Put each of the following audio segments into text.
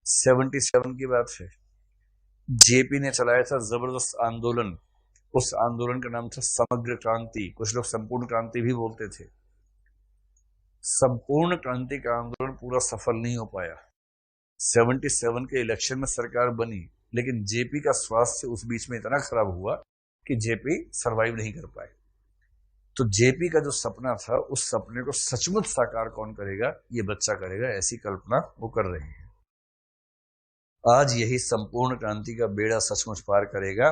77 की बात है। जेपी ने चलाया था जबरदस्त आंदोलन। उस आंदोलन का नाम था समग्र क्रांति, कुछ लोग संपूर्ण क्रांति भी बोलते थे। संपूर्ण क्रांति का आंदोलन पूरा सफल नहीं हो पाया। 77 के इलेक्शन में सरकार बनी, लेकिन जेपी का स्वास्थ्य उस बीच में इतना खराब हुआ कि जेपी सरवाइव नहीं कर पाए। तो जेपी का जो सपना था, उस सपने को सचमुच साकार कौन करेगा? ये बच्चा करेगा, ऐसी कल्पना वो कर रहे हैं। आज यही संपूर्ण क्रांति का बेड़ा सचमुच पार करेगा।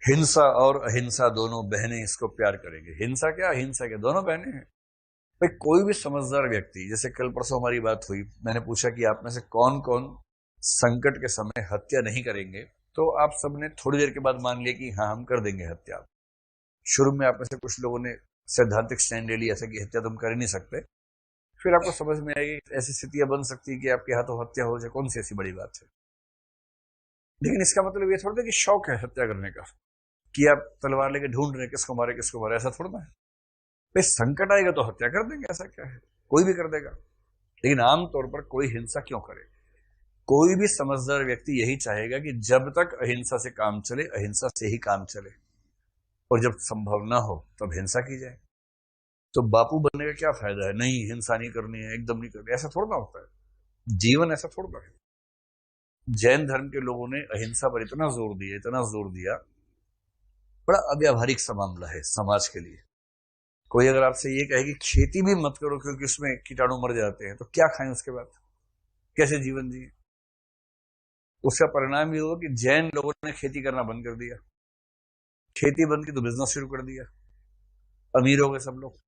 हिंसा और अहिंसा दोनों बहनें इसको प्यार करेंगे। हिंसा क्या अहिंसा क्या, दोनों बहनें हैं भाई। कोई भी समझदार व्यक्ति, जैसे कल परसों हमारी बात हुई, मैंने पूछा कि आप में से कौन कौन संकट के समय हत्या नहीं करेंगे, तो आप सबने थोड़ी देर के बाद मान लिया कि हाँ हम कर देंगे हत्या। शुरू में आप में से कुछ लोगों ने सैद्धांतिक स्टैंड ले लिया था कि हत्या तुम कर ही नहीं सकते। फिर आपको समझ में आएगी ऐसी स्थितियां बन सकती है कि आपके हाथों हत्या हो जाए, कौन सी ऐसी बड़ी बात है। लेकिन इसका मतलब ये थोड़ा कि शौक है हत्या करने का, कि आप तलवार लेके ढूंढ रहे किसको मारे किसको मारे, ऐसा थोड़ा है भाई। संकट आएगा तो हत्या कर देंगे, ऐसा क्या है, कोई भी कर देगा। लेकिन आमतौर पर कोई हिंसा क्यों करे? कोई भी समझदार व्यक्ति यही चाहेगा कि जब तक अहिंसा से काम चले, अहिंसा से ही काम चले, और जब संभव ना हो तब हिंसा की जाए। तो बापू बनने का क्या फायदा है? नहीं हिंसा नहीं करनी है, एकदम नहीं करनी, ऐसा थोड़ा ना होता है। जीवन ऐसा थोड़ा है। जैन धर्म के लोगों ने अहिंसा पर इतना जोर दिया, इतना जोर दिया, बड़ा अव्यावहारिक सा मामला है समाज के लिए। कोई अगर आपसे ये कहे कि खेती भी मत करो क्योंकि उसमें कीटाणु मर जाते हैं, तो क्या खाएं उसके बाद, कैसे जीवन जिए? उसका परिणाम ये हुआ कि जैन लोगों ने खेती करना बंद कर दिया। खेती बंद की तो बिजनेस शुरू कर दिया, अमीर हो गए सब लोग,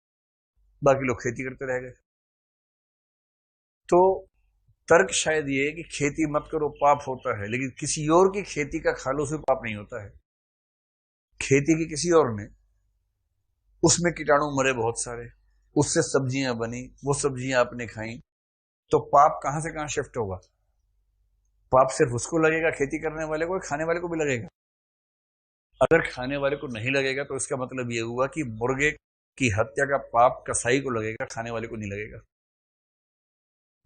बाकी लोग खेती करते रह गए। तो तर्क शायद ये है कि खेती मत करो पाप होता है, लेकिन किसी और की खेती का खा लो उसमें पाप नहीं होता है। खेती की किसी और ने, उसमें कीटाणु मरे बहुत सारे, उससे सब्जियां बनी, वो सब्जियां आपने खाई, तो पाप कहां से कहां शिफ्ट होगा? पाप सिर्फ उसको लगेगा खेती करने वाले को, खाने वाले को भी लगेगा? अगर खाने वाले को नहीं लगेगा तो इसका मतलब यह हुआ कि मुर्गे की हत्या का पाप कसाई को लगेगा, खाने वाले को नहीं लगेगा।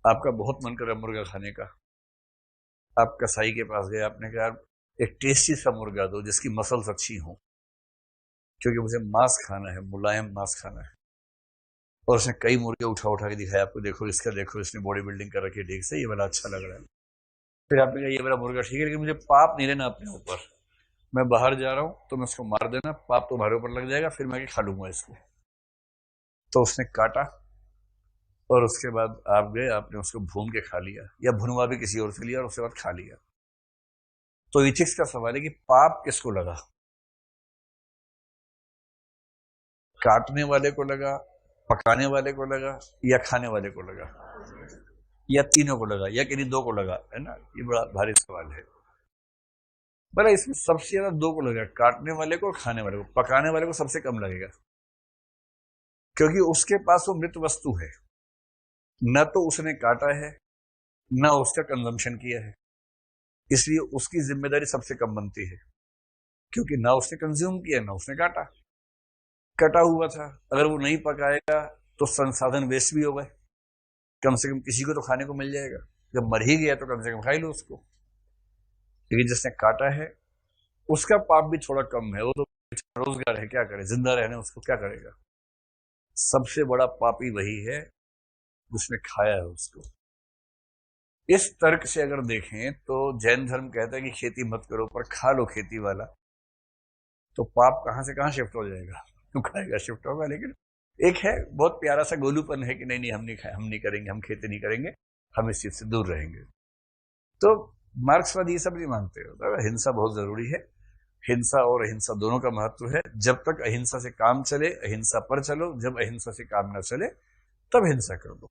आपका बहुत मन कर रहा है मुर्गा खाने का, आप कसाई के पास गए, आपने कहा एक टेस्टी सा मुर्गा दो जिसकी मसल्स अच्छी हो, क्योंकि मुझे मांस खाना है, मुलायम मांस खाना है। और उसने कई मुर्गे उठा उठा के दिखाया आपको, देखो इसका, देखो इसने बॉडी बिल्डिंग कर रखी है, ठीक से, ये वाला अच्छा लग रहा है। फिर आपने कहा ये वाला मुर्गा ठीक है, लेकिन मुझे पाप नहीं लेना अपने ऊपर, मैं बाहर जा रहा हूं तो मैं उसको मार देना, पाप तुम्हारे ऊपर लग जाएगा, फिर मैं खा लूंगा इसको। तो उसने काटा, और उसके बाद आप गए, आपने उसको भून के खा लिया, या भुनवा भी किसी और से लिया और उसके बाद खा लिया। तो इथिक्स का सवाल है कि पाप किसको लगा? काटने वाले को लगा, पकाने वाले को लगा, या खाने वाले को लगा, या तीनों को लगा, या किन्हीं दो को लगा? है ना, ये बड़ा भारी सवाल है। बड़ा इसमें सबसे ज्यादा दो को लगेगा, काटने वाले को और खाने वाले को। पकाने वाले को सबसे कम लगेगा, क्योंकि उसके पास वो मृत वस्तु है, न तो उसने काटा है न उसका कंजम्पशन किया है, इसलिए उसकी जिम्मेदारी सबसे कम बनती है, क्योंकि ना उसने कंज्यूम किया ना उसने काटा। कटा हुआ था, अगर वो नहीं पकाएगा तो संसाधन वेस्ट भी हो गए, कम से कम किसी को तो खाने को मिल जाएगा। जब मर ही गया तो कम से कम खा ही लो उसको। लेकिन जिसने काटा है उसका पाप भी थोड़ा कम है, वो तो रोजगार है, क्या करे, जिंदा रहने उसको क्या करेगा। सबसे बड़ा पापी वही है जिसने खाया है उसको। इस तर्क से अगर देखें तो जैन धर्म कहता है कि खेती मत करो, पर खा लो खेती वाला, तो पाप कहां से कहां शिफ्ट हो जाएगा? क्यों खाएगा, शिफ्ट होगा। लेकिन एक है बहुत प्यारा सा गोलूपन है कि नहीं नहीं हम नहीं खाए, हम नहीं करेंगे, हम खेती नहीं करेंगे, हम इस चीज से दूर रहेंगे। तो मार्क्सवादी ये सब नहीं मानते हो, तो हिंसा बहुत जरूरी है। हिंसा और अहिंसा दोनों का महत्व है। जब तक अहिंसा से काम चले अहिंसा पर चलो, जब अहिंसा से काम न चले तब हिंसा कर दो।